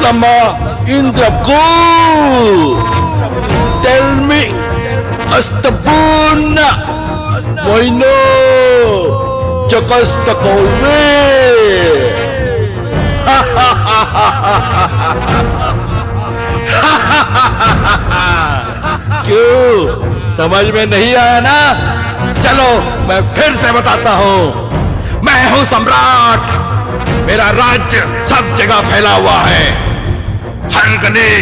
Tastama Indragul. Tell me, Astabuna, Moino, Chakastakove. क्यों समझ में नहीं आया ना? चलो मैं फिर से बताता हूं। मैं हूं सम्राट। मेरा राज्य सब जगह फैला हुआ है, हर गली,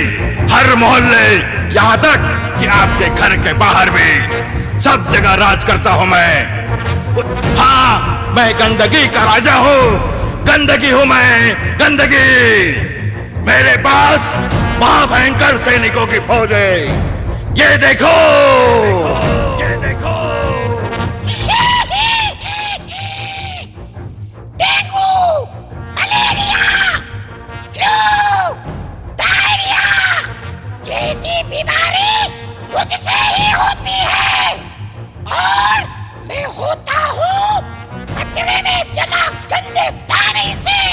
हर मोहल्ले, यहां तक कि आपके घर के बाहर भी, सब जगह राज करता हूं मैं। हाँ, मैं गंदगी का राजा हूं। गंदगी हूं मैं, गंदगी। मेरे पास महाभयंकर सैनिकों की फौज है। ये देखो, ये देखो। डेंगू, मलेरिया, फ्लू, डायरिया जैसी बीमारी मुझसे ही होती है। और मैं होता हूँ कचरे में जमा गंदे पानी से।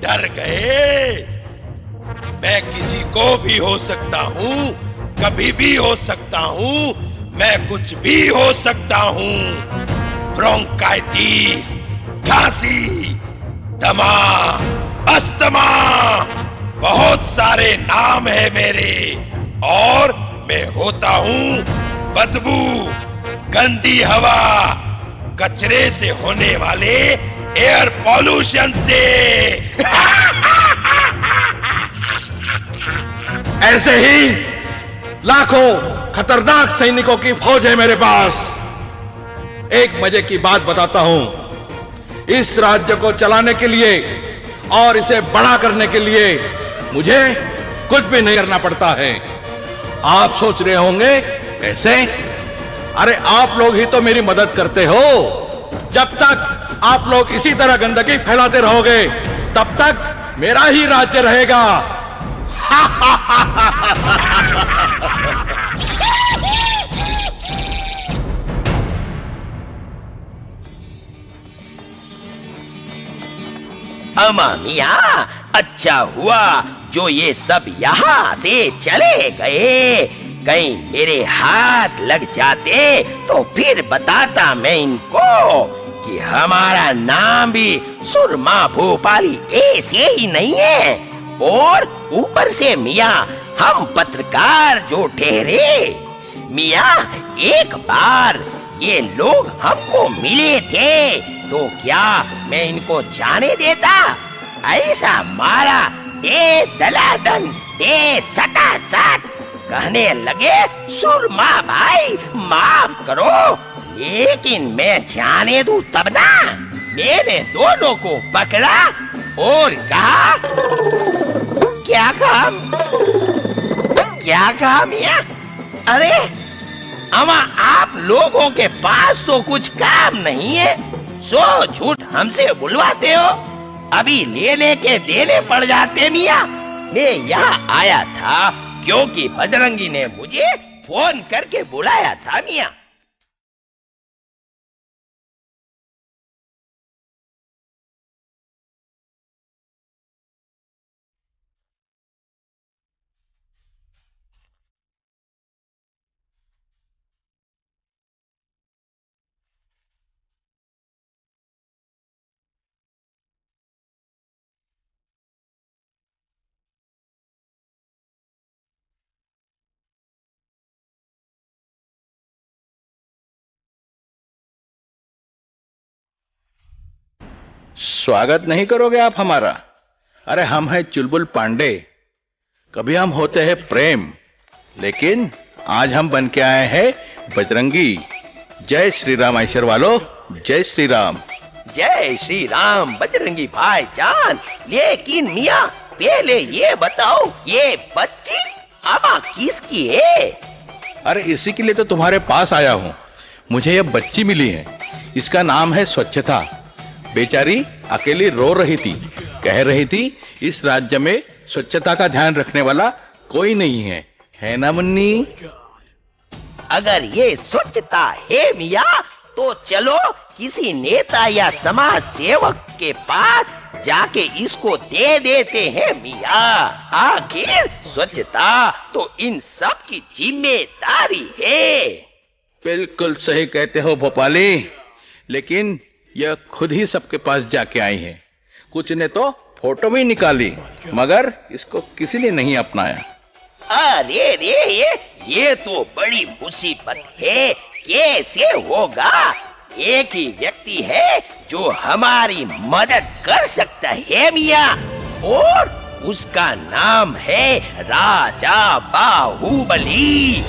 डर गए? मैं किसी को भी हो सकता हूँ, कभी भी हो सकता हूँ, मैं कुछ भी हो सकता हूँ। ब्रोंकाइटिस, खांसी, दमा, अस्थमा, बहुत सारे नाम है मेरे। और मैं होता हूँ बदबू, गंदी हवा, कचरे से होने वाले एयर पॉल्यूशन से। ऐसे ही लाखों खतरनाक सैनिकों की फौज है मेरे पास। एक मजे की बात बताता हूं। इस राज्य को चलाने के लिए और इसे बड़ा करने के लिए मुझे कुछ भी नहीं करना पड़ता है। आप सोच रहे होंगे कैसे? अरे आप लोग ही तो मेरी मदद करते हो। जब तक आप लोग इसी तरह गंदगी फैलाते रहोगे, तब तक मेरा ही राज्य रहेगा। अमा मियाँ, अच्छा हुआ जो ये सब यहाँ से चले गए। कहीं मेरे हाथ लग जाते तो फिर बताता मैं इनको कि हमारा नाम भी सुरमा भोपाली ऐसे ही नहीं है। और ऊपर से मियाँ हम पत्रकार जो ठहरे। मियाँ, एक बार ये लोग हमको मिले थे तो क्या मैं इनको जाने देता? ऐसा मारा, दे दलादन, दे सटासट। कहने लगे, सुरमा भाई माफ करो, लेकिन मैं जाने दूं तब ना। मैंने दोनों को पकड़ा और कहा, क्या काम, क्या कहा मियाँ? अरे अमा, आप लोगों के पास तो कुछ काम नहीं है, सो झूठ हमसे बुलवाते हो। अभी लेने के देने पड़ जाते मियाँ। मैं यहाँ आया था क्योंकि बजरंगी ने मुझे फोन करके बुलाया था मियाँ। स्वागत नहीं करोगे आप हमारा? अरे हम हैं चुलबुल पांडे। कभी हम होते हैं प्रेम, लेकिन आज हम बन के आए हैं बजरंगी। जय श्री राम ऐश्वर वालों, जय श्री राम। जय श्री राम बजरंगी भाईजान। लेकिन मियाँ, पहले ये बताओ, ये बच्ची अमा किसकी है? अरे इसी के लिए तो तुम्हारे पास आया हूँ। मुझे यह बच्ची मिली है, इसका नाम है स्वच्छता। बेचारी अकेली रो रही थी, कह रही थी इस राज्य में स्वच्छता का ध्यान रखने वाला कोई नहीं है ना मुन्नी? अगर ये स्वच्छता है मियाँ, तो चलो किसी नेता या समाज सेवक के पास जाके इसको दे देते हैं मियाँ। आखिर स्वच्छता तो इन सब की जिम्मेदारी है। बिल्कुल सही कहते हो भोपाली, लेकिन यह खुद ही सबके पास जाके आई है। कुछ ने तो फोटो भी निकाली, मगर इसको किसी ने नहीं अपनाया। अरे रे, ये तो बड़ी मुसीबत है। कैसे होगा? एक ही व्यक्ति है जो हमारी मदद कर सकता है मियाँ, और उसका नाम है राजा बाहुबली।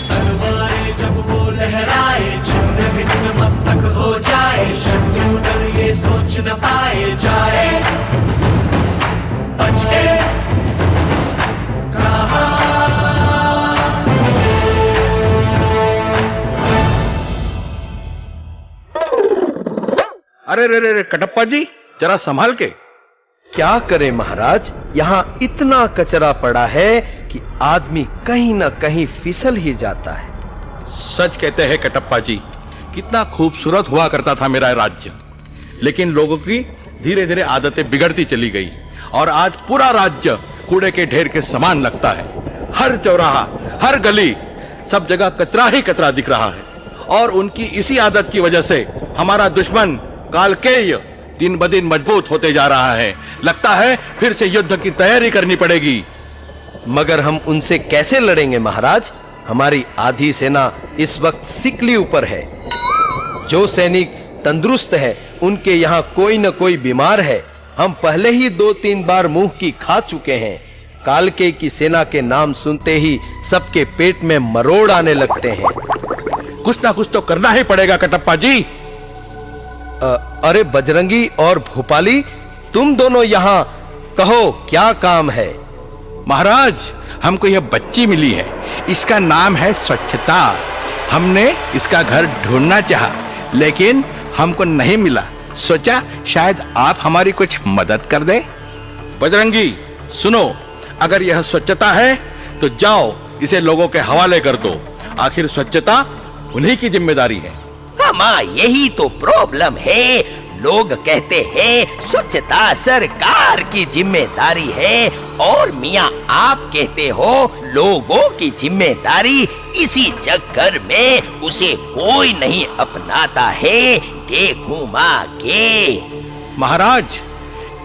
तलवारें जब वो लहराए, छिन्न भिन्न मस्तक हो जाए, शत्रु दल ये सोच न पाए जाए बचे कहाँ। अरे रे रे रे कटप्पा जी, जरा संभाल के। क्या करे महाराज, यहाँ इतना कचरा पड़ा है कि आदमी कहीं न कहीं फिसल ही जाता है। सच कहते हैं कटप्पा जी, कितना खूबसूरत हुआ करता था मेरा राज्य, लेकिन लोगों की धीरे धीरे आदतें बिगड़ती चली गई और आज पूरा राज्य कूड़े के ढेर के समान लगता है। हर चौराहा, हर गली, सब जगह कचरा ही कचरा दिख रहा है। और उनकी इसी आदत की वजह से हमारा दुश्मन कालकेय दिन ब दिन मजबूत होते जा रहा है। लगता है फिर से युद्ध की तैयारी करनी पड़ेगी। मगर हम उनसे कैसे लड़ेंगे महाराज? हमारी आधी सेना इस वक्त सिक लीव पर है। जो सैनिक तंदुरुस्त है, उनके यहाँ कोई न कोई बीमार है। हम पहले ही 2-3 बार मुंह की खा चुके हैं। कालके की सेना के नाम सुनते ही सबके पेट में मरोड़ आने लगते हैं। कुछ ना कुछ तो करना ही पड़ेगा कटप्पा जी। अरे बजरंगी और भोपाली, तुम दोनों यहाँ कहो, क्या काम है? महाराज, हमको यह बच्ची मिली है, इसका नाम है स्वच्छता। हमने इसका घर ढूंढना चाहा, लेकिन हमको नहीं मिला। सोचा शायद आप हमारी कुछ मदद कर दे। बजरंगी सुनो, अगर यह स्वच्छता है तो जाओ इसे लोगों के हवाले कर दो। आखिर स्वच्छता उन्हीं की जिम्मेदारी है। हाँ, यही तो प्रॉब्लम है। लोग कहते हैं स्वच्छता सरकार की जिम्मेदारी है, और मियाँ आप कहते हो लोगों की जिम्मेदारी। इसी चक्कर में उसे कोई नहीं अपनाता है। देखो माँ के। महाराज,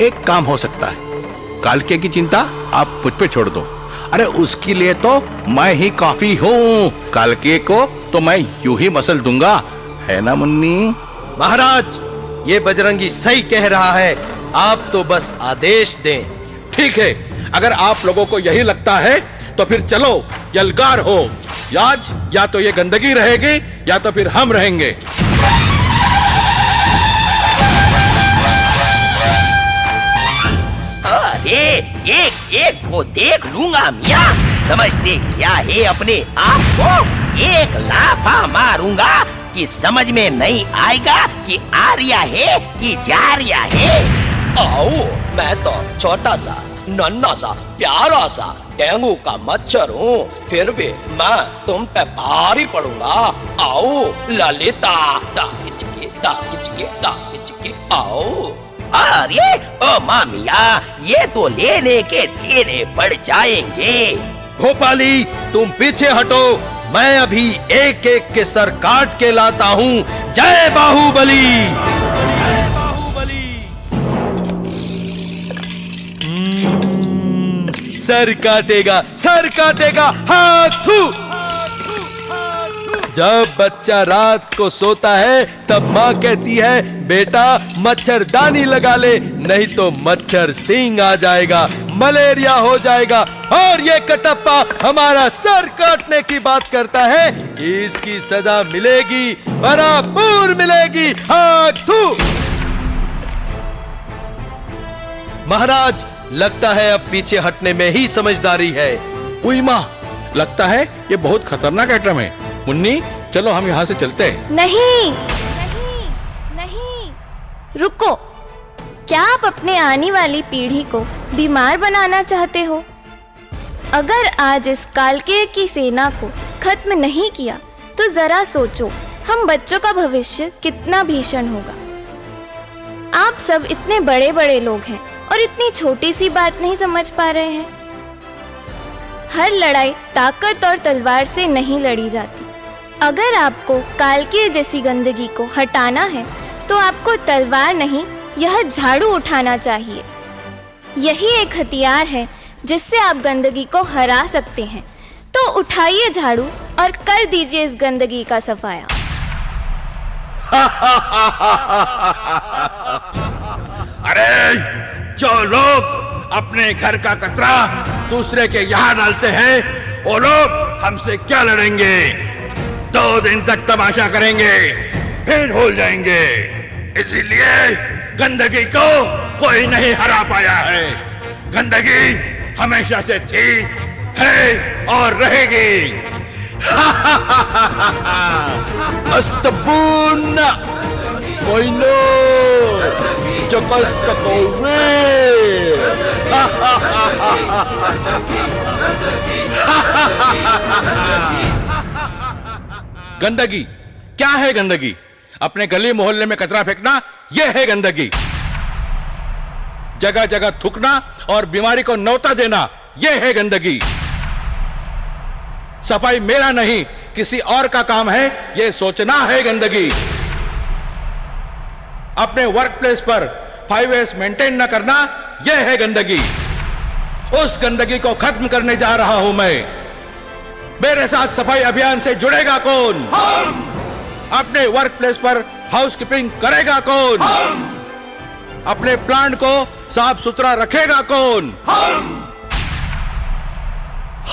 एक काम हो सकता है। कालके की चिंता आप मुझ पे छोड़ दो। अरे उसके लिए तो मैं ही काफी हूँ। कालके को तो मैं यूं ही मसल दूंगा, है ना मुन्नी? महाराज, ये बजरंगी सही कह रहा है। आप तो बस आदेश दें। ठीक है, अगर आप लोगों को यही लगता है तो फिर चलो यलगार हो। आज या तो ये गंदगी रहेगी या तो फिर हम रहेंगे। अरे एक एक को देख लूंगा मियाँ। समझते क्या है अपने आप को? एक लाफा मारूंगा कि समझ में नहीं आएगा कि आर्या है कि जारिया है। आओ, मैं तो छोटा सा, नन्हा सा, प्यारा सा डेंगू का मच्छर हूँ, फिर भी मैं तुम पे भारी पड़ूंगा। आओ ललिता, दाकिचकी दाकिचकी दाकिचकी, आओ। अरे ओ मामिया, ये तो लेने के देने पड़ जाएंगे। भोपाली, तुम पीछे हटो। मैं अभी एक एक के सर काट के लाता हूँ। जय बाहुबली। जय बाहुबली। सर काटेगा, सर काटेगा, हाथ थू। जब बच्चा रात को सोता है तब माँ कहती है, बेटा मच्छरदानी लगा ले, नहीं तो मच्छर सिंह आ जाएगा, मलेरिया हो जाएगा। और ये कटप्पा हमारा सर काटने की बात करता है। इसकी सजा मिलेगी, भरपूर मिलेगी। हाथ थू। महाराज, लगता है अब पीछे हटने में ही समझदारी है। उई माँ, लगता है ये बहुत खतरनाक आइटम है। मुन्नी, चलो हम यहाँ से चलते हैं। नहीं नहीं नहीं, रुको। क्या आप अपने आने वाली पीढ़ी को बीमार बनाना चाहते हो? अगर आज इस कालकेय की सेना को खत्म नहीं किया तो जरा सोचो हम बच्चों का भविष्य कितना भीषण होगा। आप सब इतने बड़े बड़े लोग हैं और इतनी छोटी सी बात नहीं समझ पा रहे हैं। हर लड़ाई ताकत और तलवार से नहीं लड़ी जाती। अगर आपको कालकेय जैसी गंदगी को हटाना है तो आपको तलवार नहीं, यह झाड़ू उठाना चाहिए। यही एक हथियार है जिससे आप गंदगी को हरा सकते हैं। तो उठाइए झाड़ू और कर दीजिए इस गंदगी का सफाया। अरे जो लोग अपने घर का कचरा दूसरे के यहाँ डालते हैं वो लोग हमसे क्या लड़ेंगे? 2 दिन तक तमाशा करेंगे फिर भूल जाएंगे। इसीलिए गंदगी को कोई नहीं हरा पाया है। गंदगी हमेशा से थी, है और रहेगी। Astapuna Moino Jakastakowe गंदगी क्या है? गंदगी अपने गली मोहल्ले में कचरा फेंकना, यह है गंदगी। जगह जगह थूकना और बीमारी को न्योता देना, यह है गंदगी। सफाई मेरा नहीं किसी और का काम है, यह सोचना है गंदगी। अपने वर्क प्लेस पर 5S मेंटेन न करना, यह है गंदगी। उस गंदगी को खत्म करने जा रहा हूं मैं। मेरे साथ सफाई अभियान से जुड़ेगा कौन? हम। अपने वर्क प्लेस पर हाउसकीपिंग करेगा कौन? हम। अपने प्लांट को साफ सुथरा रखेगा कौन? हम।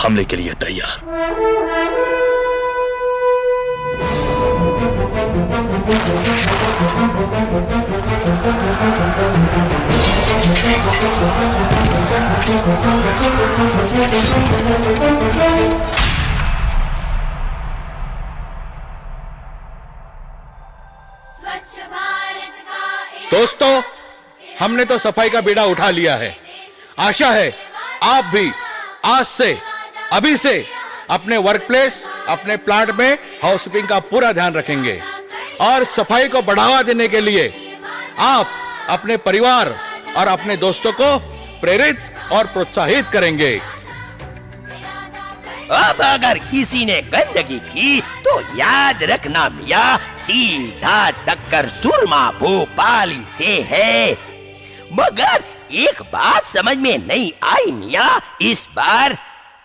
हमले के लिए तैयार। दोस्तों, हमने तो सफाई का बीड़ा उठा लिया है। आशा है आप भी आज से, अभी से अपने वर्क प्लेस, अपने प्लांट में हाउसकीपिंग का पूरा ध्यान रखेंगे और सफाई को बढ़ावा देने के लिए आप अपने परिवार और अपने दोस्तों को प्रेरित और प्रोत्साहित करेंगे। अब अगर किसी ने गंदगी की तो याद रखना मियां, सीधा टक्कर सुरमा भोपाली से है। मगर एक बात समझ में नहीं आई मियां, इस बार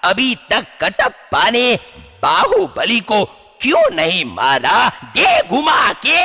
अभी तक कटप्पा ने बाहुबली को क्यों नहीं मारा? दे घुमा के।